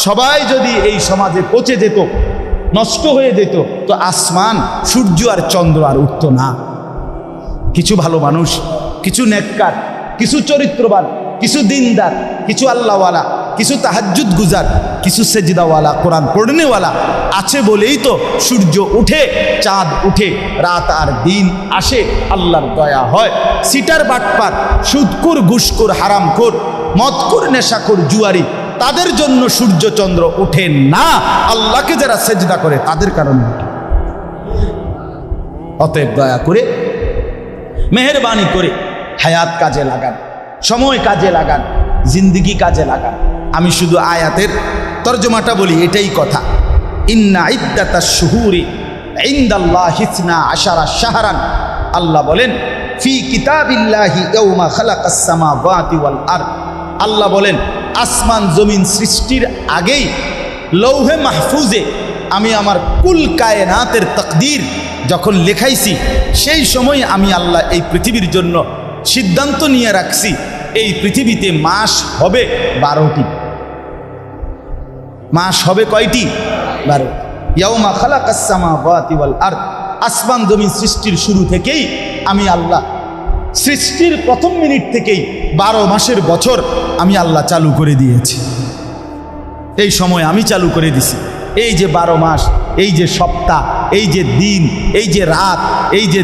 সবাই যদি এই সমাজে পচে যেত, নষ্ট হয়ে যেত, তো আসমান, সূর্য আর চন্দ্র আর উঠত না। কিছু ভালো মানুষ, কিছু নেককার, কিছু চরিত্রবান, কিছু দিনদার, কিছু আল্লাহওয়ালা, কিছু তাহাজ্জুদ গুজার, কিছু সেজদাওয়ালা, কোরআন পড়নেওয়ালা আছে বলেই তো সূর্য উঠে, চাঁদ উঠে, রাত আর দিন আসে, আল্লাহর দয়া হয়। সিটার বাটপার, সুদখোর, ঘুষখোর, হারামখোর, মদখোর, নেশাখোর, জুয়ারি, তাদের জন্য সূর্য চন্দ্র ওঠে না, আল্লাহকে যারা সেজদা করে তাদের কারণে ওঠে। অতএব দয়া করে, মেহেরবানি করে হায়াত কাজে লাগান, সময় কাজে লাগান, জিন্দিগি কাজে লাগান। আমি শুধু আয়াতের তরজমাটা বলি, এটাই কথা। ইন্না ইদ্দাতাশ শুহুরি ইনদাল্লাহি 12 শাহরান, আল্লাহ বলেন ফি কিতাবিল্লাহি ইয়াউমা খালাকাস সামাওয়াতি ওয়াল আরদ। আল্লাহ বলেন আসমান জমিন সৃষ্টির আগেই লৌহে মাহফুজে আমি আমার কুল কায়নাতের তাকদীর যখন লেখাইছি, সেই সময় আমি আল্লাহ এই পৃথিবীর জন্য সিদ্ধান্ত নিয়ে রাখছি, এই পৃথিবীতে মাস হবে 12টি। মাস হবে কয়টি? 12। ইয়াউমা খালাকাস সামাওয়াতি ওয়াল আরদ, আসমান জমিন সৃষ্টির শুরু থেকেই আমি আল্লাহ, সৃষ্টির প্রথম মিনিট থেকেই 12 মাসের বছর আমি আল্লাহ চালু করে দিয়েছি। এই সময় আমি চালু করে দিছি। এই যে 12 মাস, এই যে সপ্তাহ, এই যে দিন, এই যে রাত, এই যে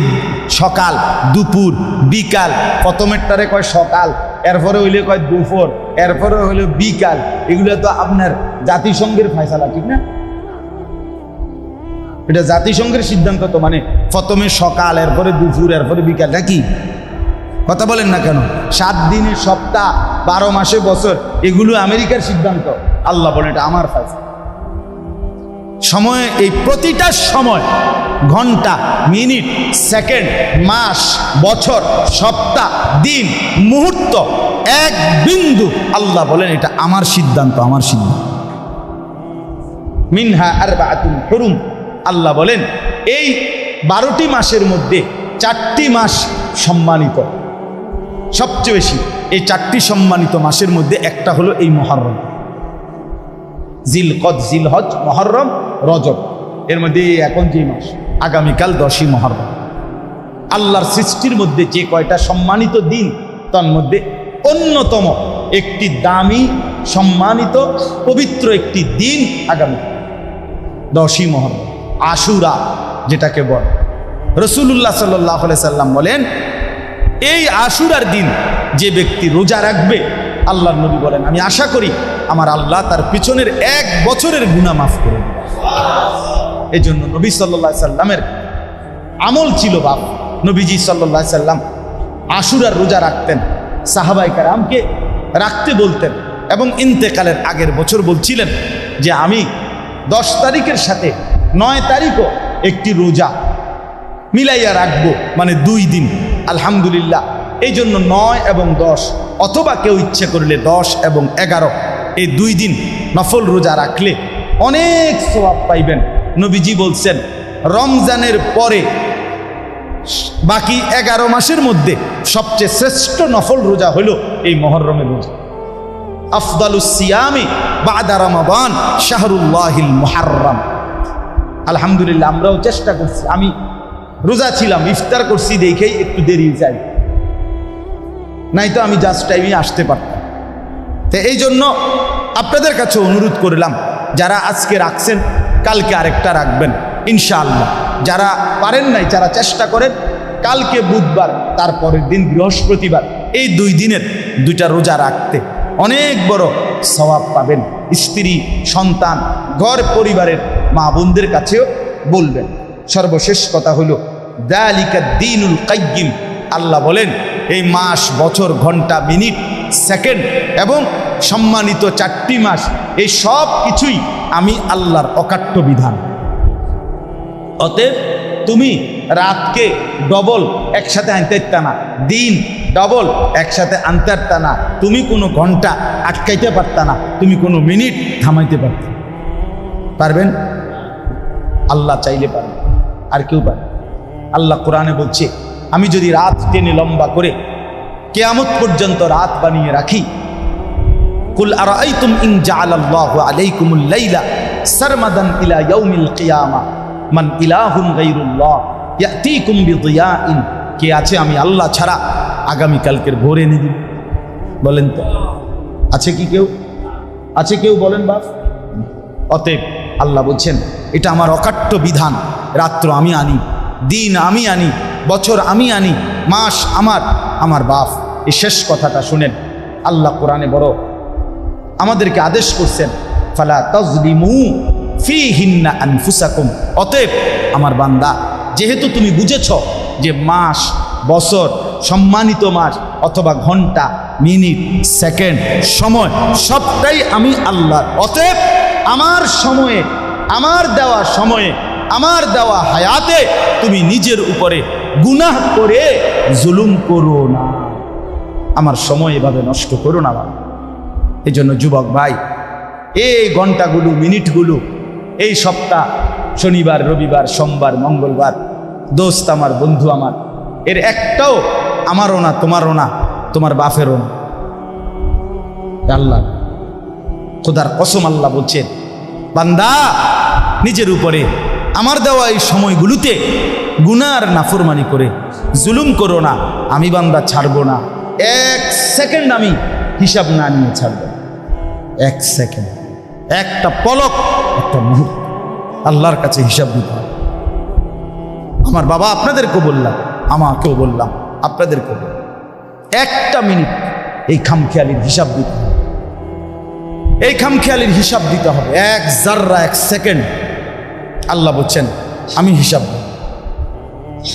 সকাল, দুপুর, বিকাল, প্রথমেরটারে কয় সকাল, এরপরে হইলে কয় দুপুর, এরপরে হইলে বিকাল, এগুলো তো আপনার জাতিসংঘের ফয়সালা, ঠিক না? এটা জাতিসংঘের সিদ্ধান্ত তো, মানে প্রথমে সকাল, এরপরে দুপুর, এরপরে বিকাল, নাকি? কথা বলেন না কেন? 7 দিনের সপ্তাহ, 12 মাসে বছর, এগুলো আমেরিকার সিদ্ধান্ত। আল্লাহ বলেন এটা আমার ফয়সালা। সময়, এই প্রতিটা সময়, ঘন্টা, মিনিট, সেকেন্ড, মাস, বছর, সপ্তাহ, দিন, মুহূর্ত, এক বিন্দু, আল্লাহ বলেন এটা আমার সিদ্ধান্ত, আমার সিদ্ধান্ত। মিনহা আরবাআতুন হুরুম, আল্লাহ বলেন এই 12টি মাসের মধ্যে 4টি মাস সম্মানিত, সবচেয়ে বেশি। এই 4টি সম্মানিত মাসের মধ্যে একটা হলো এই মুহররম, জিলকদ, জিলহজ, মুহররম, রজব। এর মধ্যে এখন যে মাস, আগামীকাল 10ই মুহররম। আল্লাহর সৃষ্টির মধ্যে যে কয়টা সম্মানিত দিন, তার মধ্যে অন্যতম একটি দামি, সম্মানিত, পবিত্র একটি দিন আগামী 10ই মুহররম, আশুরা যেটাকে বলে। রাসূলুল্লাহ সাল্লাল্লাহু আলাইহি সাল্লাম বলেন এই আশুরার দিন যে ব্যক্তি রোজা রাখবে, আল্লাহর নবী বলেন আমি আশা করি আমার আল্লাহ তার পিছনের 1 বছরের গুনাহ মাফ করে দেবেন। এই জন্য নবী সাল্লাল্লাহু আলাইহি সাল্লামের আমল ছিল বাপ। নবীজি সাল্লাল্লাহু আলাইহি সাল্লাম আশুরার রোজা রাখতেন, সাহাবায়ে কেরামকে রাখতে বলতেন, এবং ইন্তেকালের আগের বছর বলছিলেন যে আমি 10 তারিখের সাথে 9 তারিখও একটি রোজা মিলাইয়া রাখবো, মানে 2 দিন। আলহামদুলিল্লাহ, এই জন্য 9 এবং 10, অথবা কেউ ইচ্ছে করলে 10 এবং 11, এই 2 দিন নফল রোজা রাখলে অনেক সওয়াব পাইবেন। নবীজি বলছেন রমজানের পরে বাকি 11 মাসের মধ্যে সবচেয়ে শ্রেষ্ঠ নফল রোজা হলো এই মুহররমের রোজা। আফদালুস সিয়ামি বাদা রমাদান শাহরুল্লাহিল মুহাররম। আলহামদুলিল্লাহ, আমরাও চেষ্টা করছি। আমি রোজা ছিলাম, ইফতার করছি দেখেই একটু দেরি যাই, নাই তো আমি জাস্ট টাইমে আসতে পারতাম। তো এই জন্য আপনাদের কাছে অনুরোধ করলাম, যারা আজকে রাখছেন কালকে আরেকটা রাখবেন ইনশাআল্লাহ। যারা পারেন নাই, যারা চেষ্টা করেন কালকে বুধবার, তারপরের দিন বৃহস্পতিবার, এই 2 দিনের 2টা রোজা রাখতে অনেক বড় সওয়াব পাবেন। স্ত্রী, সন্তান, ঘর পরিবারের মা বোনদের কাছেও বলবেন। সর্বশেষ কথা হলো যালিকা দ্বীনুল কাইয়্যিম। আল্লাহ বলেন এই মাস, বছর, ঘন্টা, মিনিট, সেকেন্ড এবং সম্মানিত 4টি মাস, এই সব কিছুই আমি আল্লাহর অকাট্য বিধান। অতএব তুমি রাতকে ডবল একসাথে আনতে পারতা না, দিন ডবল একসাথে আনতে পারতা না, তুমি কোনো ঘন্টা আটকাইতে পারতা না, তুমি কোনো মিনিট থামাইতে পারতা। পারবেন? আল্লাহ চাইলে পারবেন, আর কেউ পারে? আল্লাহ কোরআনে বলছে আমি যদি রাত টেনে লম্বা করে কিয়ামত পর্যন্ত রাত বানিয়ে রাখি, কুল আরাআইতুম ইন জাআলাল্লাহু আলাইকুমুল লাইলা সারমাদান ইলা ইয়াউমিল কিয়ামা মান ইলাহুন গায়রুল্লাহ ইয়াতিকুম বিদিয়াইন, কে আছে আমি আল্লাহ ছাড়া আগামী কালকের ভোর এনে দিন? বলেন তো আছে কি কেউ? আছে কেউ? বলেন বাপ। অতএব আল্লাহ বলছেন এটা আমার অকাট্য বিধান, রাত্র আমি আনি, দিন আমি আনি, বছর আমি আনি, মাস আমার, আমার বাপ। এই শেষ কথাটা শুনেন, আল্লাহ কোরআনে বড় আমাদেরকে আদেশ করছেন, ফালা তাজলিমু ফীহিন্না আনফুসাকুম। অতএব আমার বান্দা, যেহেতু তুমি বুঝেছ যে মাস, বছর, সম্মানিত মাস অথবা ঘন্টা, মিনিট, সেকেন্ড, সময় সবটাই আমি আল্লাহর, অতএব আমার সময়ে, আমার দেওয়া সময়ে, আমার দেওয়া হায়াতে তুমি নিজের উপরে গুনাহ করে জুলুম করো না, আমার সময় এভাবে নষ্ট করো না। এই জন্য যুবক ভাই, এই ঘন্টাগুলো, মিনিটগুলো, এই সপ্তাহ, শনিবার, রবিবার, সোমবার, মঙ্গলবার, দোস্ত আমার, বন্ধু আমার, এর একটাও আমারও না, তোমারও না, তোমার বাপেরও না, আল্লাহ। খোদার কসম আল্লাহ বলছেন, বান্দা নিজের উপরে আমার দেওয়া এই সময়গুলোতে গুনার নাফরমানি করে জুলুম করো না, আমি বান্দা ছাড়বো না, এক সেকেন্ড আমি হিসাব না নিয়ে ছাড়বো। এক সেকেন্ড, একটা পলক, একটা মুহূর্ত আল্লাহর কাছে হিসাব দিতে হবে। আমার বাবা আপনাদেরকেও বললাম, আমাকেও বললাম, আপনাদেরকেও বললাম, একটা মিনিট এই খামখেয়ালির হিসাব দিতে হবে, এই খামখেয়ালির হিসাব দিতে হবে। এক জাররা, এক সেকেন্ড আল্লাহ বলছেন আমি হিসাব দেব।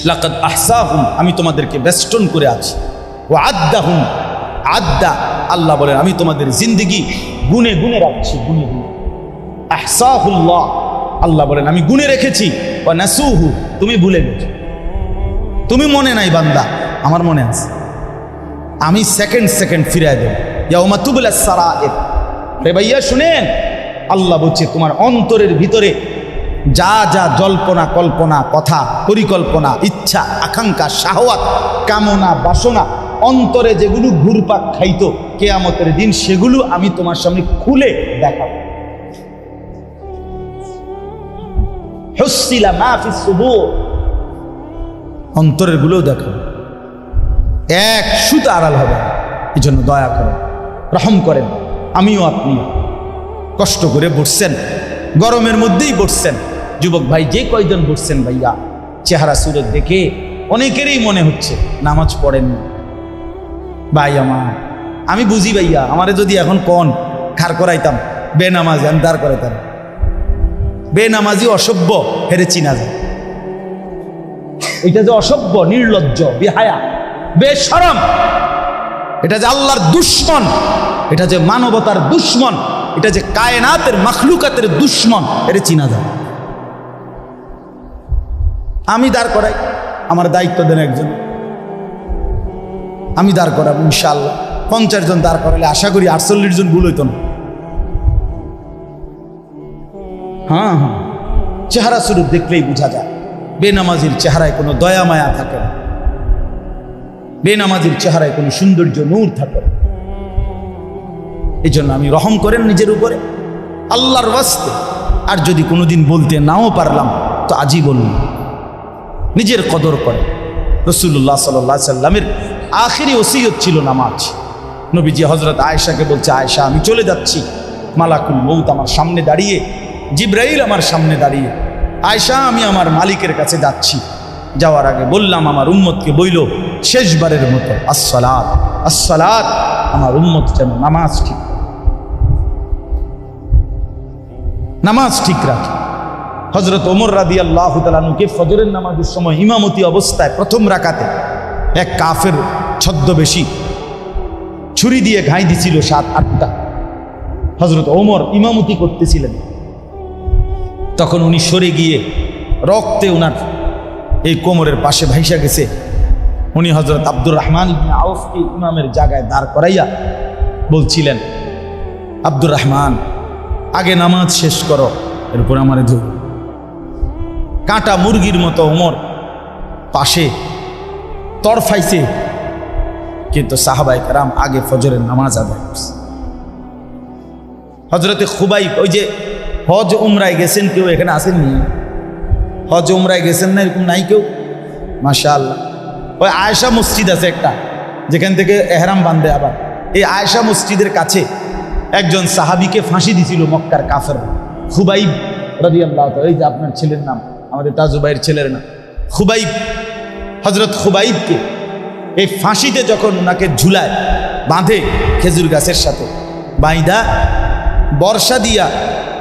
লাকাদ আহসাহুম, আমি তোমাদেরকে বেষ্টন করে আছি। ওয়া আদ্দাহুম আদ্দা, আল্লাহ বলেন আমি তোমাদের জিন্দেগি গুনে গুনে রাখছি, গুনে গুনে। আহসাহুল্লাহ, আল্লাহ বলেন আমি গুনে রেখেছি। ওয়া নাসুহু, তুমি ভুলে গেছো, তুমি মনে নাই বান্দা, আমার মনে আছে, আমি সেকেন্ড সেকেন্ড ফিরায় দেব। ইয়াউমা তুবলাস সারায়ের। রে ভাইয়া শুনেন, আল্লাহ বলছে তোমার অন্তরের ভিতরে যা যা জল্পনা, কল্পনা, কথা, পরিকল্পনা, ইচ্ছা, আকাঙ্ক্ষা, শাহওয়াত, কামনা, বাসনা, অন্তরে যেগুলো ঘুরপাক খাইতো কিয়ামতের দিন, সেগুলো আমি তোমার সামনে খুলে দেখাবো। হুসিলা মা ফিস সুদূর, অন্তরের গুলোও দেখাবো, এক সুতা আড়াল হবে। এই জন্য দয়া করেন, রহম করেন, আমিও আপনিও কষ্ট করে বসছেন, গরমের মধ্যেই বসছেন। যুবক ভাই যে কয়জন বসছেন ভাইয়া, চেহারা সুরত দেখে অনেকেরই মনে হচ্ছে নামাজ পড়েননি। ভাই আমার, আমি বুঝি ভাইয়া, আমারে যদি এখন কোন খার করাইতাম বেনামাজি, আমি দাঁড় করাইতাম। বেনামাজি অসভ্য হেরে চিনা যায়। এটা যে অসভ্য, নির্লজ্জ, বেহায়া, বেশরম, এটা যে আল্লাহর দুশ্মন, এটা যে মানবতার দুশ্মন, এটা যে কায়নাতের মাখলুকাতের দুশ্মন, এটা চিনা যায়। আমি দাঁড় করাই, আমার দায়িত্ব দেন একজন, আমি দাঁড় করাবো ইনশাআল্লাহ। 50 জন দাঁড় করালে আশা করি 48 জন ভুল হইত না। হ্যাঁ হ্যাঁ, চেহারা স্বরূপ দেখলেই বোঝা যায় বেনামাজির চেহারায় কোনো দয়া মায়া থাকে না, বেনামাজির চেহারায় কোনো সৌন্দর্য, নূর থাকে না। এই জন্য আমি রহম করেন নিজের উপরে, আল্লাহর ওয়াস্তে। আর যদি কোনোদিন বলতে নাও পারলাম তো আজই বললাম, নিজের কদর করে। রাসূলুল্লাহ সাল্লাল্লাহু আলাইহি সাল্লামের আখিরি ওসিয়ত ছিল নামাজ। নবীজি হযরত আয়েশাকে বলছে, আয়েশা আমি চলে যাচ্ছি, মালাকুল মউত আমার সামনে দাঁড়িয়ে, জিবরাইল আমার সামনে দাঁড়িয়ে, আয়েশা আমি আমার মালিকের কাছে যাচ্ছি। যাওয়ার আগে বললাম আমার উম্মতকে বইল শেষবারের মতো, আসসালাত আসসালাত, আমার উম্মত যেন নামাজ ঠিক, নামাজ ঠিক রাখে। হযরত ওমর রাদিয়াল্লাহু তাআলা আনহুকে ফজরের নামাজের সময় ইমামতি অবস্থায় প্রথম রাকাতে এক কাফের ছদ্মবেশী ছুরি দিয়ে ঘাই দিছিল 7-8টা। হযরত ওমর ইমামতি করতেছিলেন, তখন উনি সরে গিয়ে রক্তে উনার এই কোমরের পাশে ভাইসা গেছে। উনি হযরত আব্দুর রহমান ইবনে আউফকে ইমামের জায়গায় দাঁড় করাইয়া বলছিলেন, আব্দুর রহমান আগে নামাজ শেষ করো, এরপর আমারে ধর। কাঁটা মুরগির মতো ওমর পাশে তরফাইছে, কিন্তু সাহাবায়ে কেরাম আগে ফজরের নামাজ আদায় করছে। হজরতে খুবাইব, ওই যে হজ উমরায় গেছেন কেউ এখানে আসেননি? হজ উমরায় গেছেন না এরকম নাই কেউ? মাশাআল্লাহ। ওই আয়েশা মসজিদ আছে একটা, যেখান থেকে এহরাম বাঁধে। আবার এই আয়েশা মসজিদের কাছে একজন সাহাবীকে ফাঁসি দিছিল মক্কার কাফের, খুবাইব রাদিয়াল্লাহু তাআলা। এই যে আপনার ছেলের নাম, আমাদের তাজুবাইয়ের ছেলের নাম খুবাইব। হজরত খুবাইবকে এই ফাঁসিতে যখন ওনাকে ঝুলায় বাঁধে খেজুর গাছের সাথে বাইদা, বর্ষা দিয়া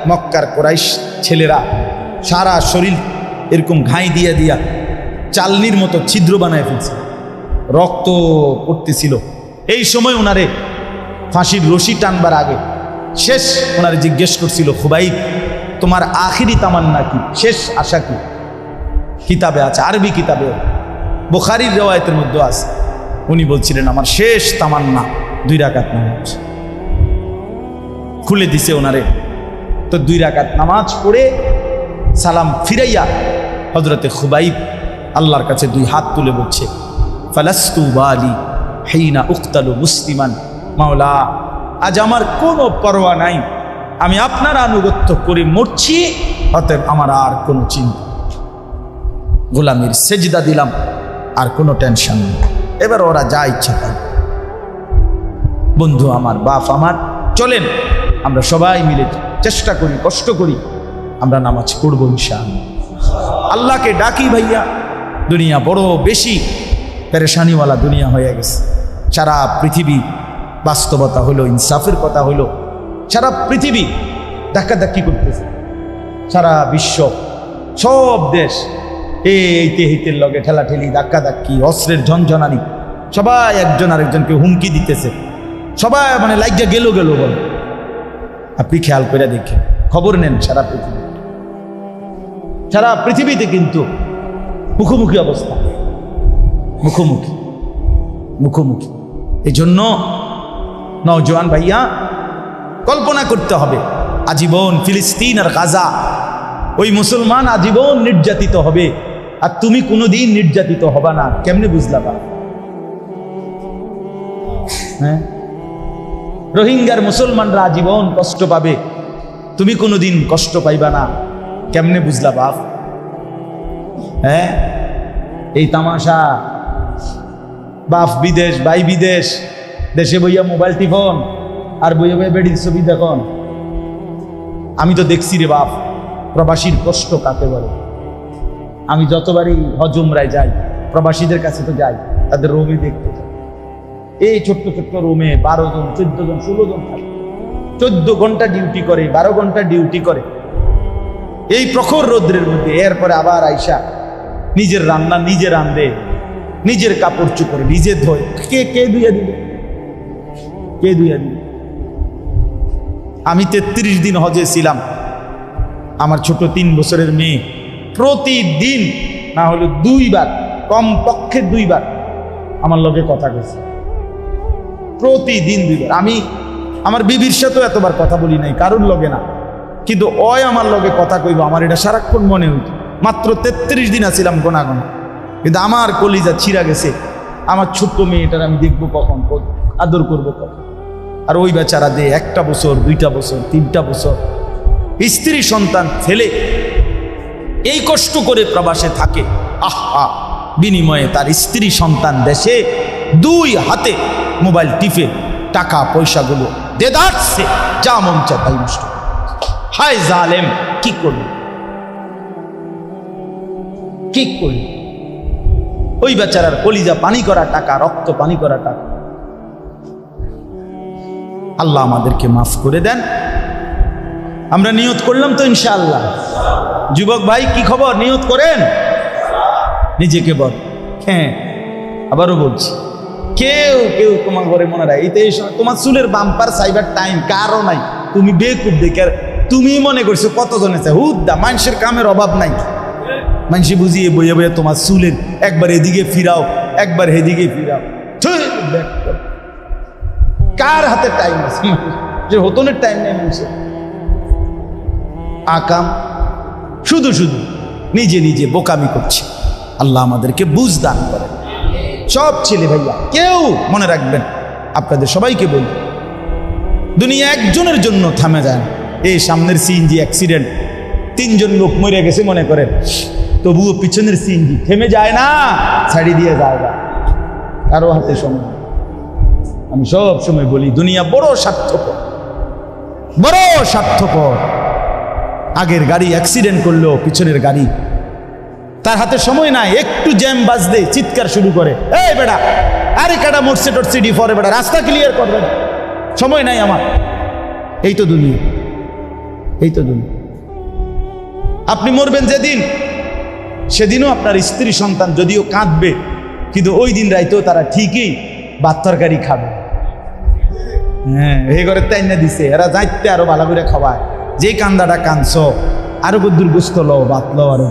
মক্কার কোরাইশ ছেলেরা সারা শরীর এরকম ঘাই দিয়া দিয়া চালনির মতো ছিদ্র বানায় ফেলছে, রক্ত পড়তেছিল। এই সময় ওনারে ফাঁসির রশি টানবার আগে শেষ ওনারে জিজ্ঞেস করছিল, খুবাইব তোমার আখিরি তামান্না কি, শেষ আশা কি? কিতাবে আছে, আরবি কিতাবে, বুখারীর রিওয়ায়াতের মধ্যে আছে। উনি বলছিলেন আমার শেষ তামান্না 2 রাকাত নামাজ। খুলে দিছে ওনারে, তো 2 রাকাত নামাজ পড়ে সালাম ফিরাইয়া হজরতে খুবাইব আল্লাহর কাছে 2 হাত তুলে বলছে, ফালাস্তু বালি হিনা উক্তালু মুসলিমান, মাওলা আজ আমার কোনো পরোয়া নাই, আমি আপনার আনুগত্য করে মরছি, অতএব আমার আর কোনো চিন্তা, গোলামির সেজদা দিলাম, আর কোনো টেনশন নেই, এবার ওরা যা ইচ্ছা করে। বন্ধু আমার, বাপ আমার, চলেন আমরা সবাই মিলে চেষ্টা করি, কষ্ট করি, আমরা নামাজ পড়ব ইনশাআল্লাহ। আল্লাহকে ডাকি ভাইয়া, দুনিয়া বড় বেশি পেরেশানিওয়ালা দুনিয়া হয়ে গেছে। সারা পৃথিবী বাস্তবতা হলো, ইনসাফের কথা হলো, সারা পৃথিবী ধাক্কাধাক্কি করতেছে, সারা বিশ্ব সব দেশ এইতে হিতের লগে ঠেলাঠেলি, ধাক্কাধাক্কি, অস্ত্রের ঝনঝনানি, সবাই একজন আরেকজনকে হুমকি দিতেছে, সবাই মানে লাইগা গেল বলে। আপনি খেয়াল করে দেখেন, খবর নেন, সারা পৃথিবীতে কিন্তু মুখোমুখি অবস্থা, মুখোমুখি। এই জন্য নওজোয়ান ভাইয়া কল্পনা করতে হবে, আজীবন ফিলিস্তিন আর গাজা, ওই মুসলমান আজীবন নির্যাতিত হবে, আর তুমি কোনোদিন নির্যাতিত হবা না। কেমনে বুঝলা বা? হ্যাঁ, রোহিঙ্গার মুসলমানরা আজীবন কষ্ট পাবে, তুমি কোনোদিন কষ্ট পাইবা না, কেমনে বুঝলা বাপ? হ্যাঁ, এই তামাশা, বাপ বিদেশ, ভাই বিদেশ, দেশে বইয়া মোবাইল টিফোন আর বইয়া বইয়া বেডির ছবি দেখুন। আমি তো দেখছি রে বাপ, প্রবাসীর কষ্ট কাকে বলে। আমি যতবারই হজ উমরায় যাই, প্রবাসীদের কাছে তো যাই, তাদের রুমে দেখতে যাই, এই ছোট্ট ছোট্ট রুমে 12 জন 14 জন 16 জন থাকে, 14 ঘন্টা ডিউটি করে, 12 ঘন্টা ডিউটি করে এই প্রখর রৌদ্রের মধ্যে। এরপরে আবার আইসা নিজের রান্না নিজে রান্ধে, নিজের কাপড় চোপড় নিজে ধোয়, কে ধুইয়া দিবে? আমি 33 দিন হজে ছিলাম, আমার ছোট 3 বছরের মেয়ে প্রতিদিন না হলে 2 বার, কমপক্ষে 2 বার আমার লগে কথা কইছে, প্রতিদিন 2 বার। আমি আমার বিবির সাথেও এতবার কথা বলি নাই, কারোর লগে না, কিন্তু ওই আমার লগে কথা কইব, আমার এটা সারাক্ষণ মনে হইত। মাত্র 33 দিন আছিলাম গোনা, কিন্তু আমার কলিজা ছিঁড়া গেছে। আমার ছোট্ট মেয়েটার আমি দেখবো কখন, আদর করবো কখন। আর ওই বেচারা দে 1টা বছর, 2টা বছর, 3টা বছর স্ত্রী সন্তান ফেলে এই কষ্ট করে প্রবাসে থাকে। আহা, বিনিময়ে তার স্ত্রী সন্তান দেশে 2 হাতে মোবাইল টিপে টাকা পয়সাগুলো দেদারছে, যা মন চায় তাই নষ্ট। হায় জালেম, কি করলি? ওই বেচারার কলিজা পানি করা টাকা, রক্ত পানি করা টাকা। আল্লাহ আমাদেরকে মাফ করে দেন। আমরা নিয়ত করলাম তো ইনশাআল্লাহ। যুবক ভাই, কি খবর? নিয়ত করেন, নিজেকে বল। হ্যাঁ, আবারও বলছি, কেউ তোমার ঘরে মনে রাখ, এই সময় তোমার চুলের বাম্পার সাইবার টাইম কারো নাই, তুমি বেকুব দেখে তুমি মনে করছো কতজন আছে। হুদ্দা, মানুষের কামের অভাব নাই, মানুষ বুঝিয়ে বইয়ে বইয়ে তোমার চুলের একবার এদিকে ফিরাও, একবার এদিকে ফিরাও। কার হাতে টাইম আছে? যে হতনের টাইম নেই মানুষের। আকাম শুধু নিজে বোকামি করছে। আল্লাহ আমাদেরকে বুঝ দান করেন। সব ছেলে ভাইয়া কেউ মনে রাখবেন, আপনাদের সবাইকে বলি, দুনিয়া একজনের জন্য থামে যায় না। এই সামনের সিএনজি অ্যাক্সিডেন্ট, 3 জন লোক মরে গেছে মনে করেন, তবুও পিছনের সিএনজি থেমে যায় না, ছাড়ি দিয়ে যায় না, কারো হাতে সময় নেই। আমি সব সময় বলি দুনিয়া বড় স্বার্থপর, বড় স্বার্থপর। আগের গাড়ি অ্যাক্সিডেন্ট করলো, পিছনের গাড়ি, তার হাতে সময় নাই, একটু জ্যাম বাজলে চিৎকার শুরু করে, এই বেটা আরে কাটা মরছে টরছে পরে বেটা রাস্তা ক্লিয়ার করবে না, সময় নাই আমার। এই তো দুনিয়া, এই তো দুনিয়া। আপনি মরবেন যেদিন, সেদিনও আপনার স্ত্রী সন্তান যদিও কাঁদবে, কিন্তু ওই দিন রাইতেও তারা ঠিকই ভাত তরকারি খাবে। হ্যাঁ, এই ঘরে তাই না দিছে, এরা যাইতে আরো ভালো করে খাওয়ায়, যে কান্দাটা কাঁদছ আরো কদ্দুর গোস্ত লও, ভাত লও আরো।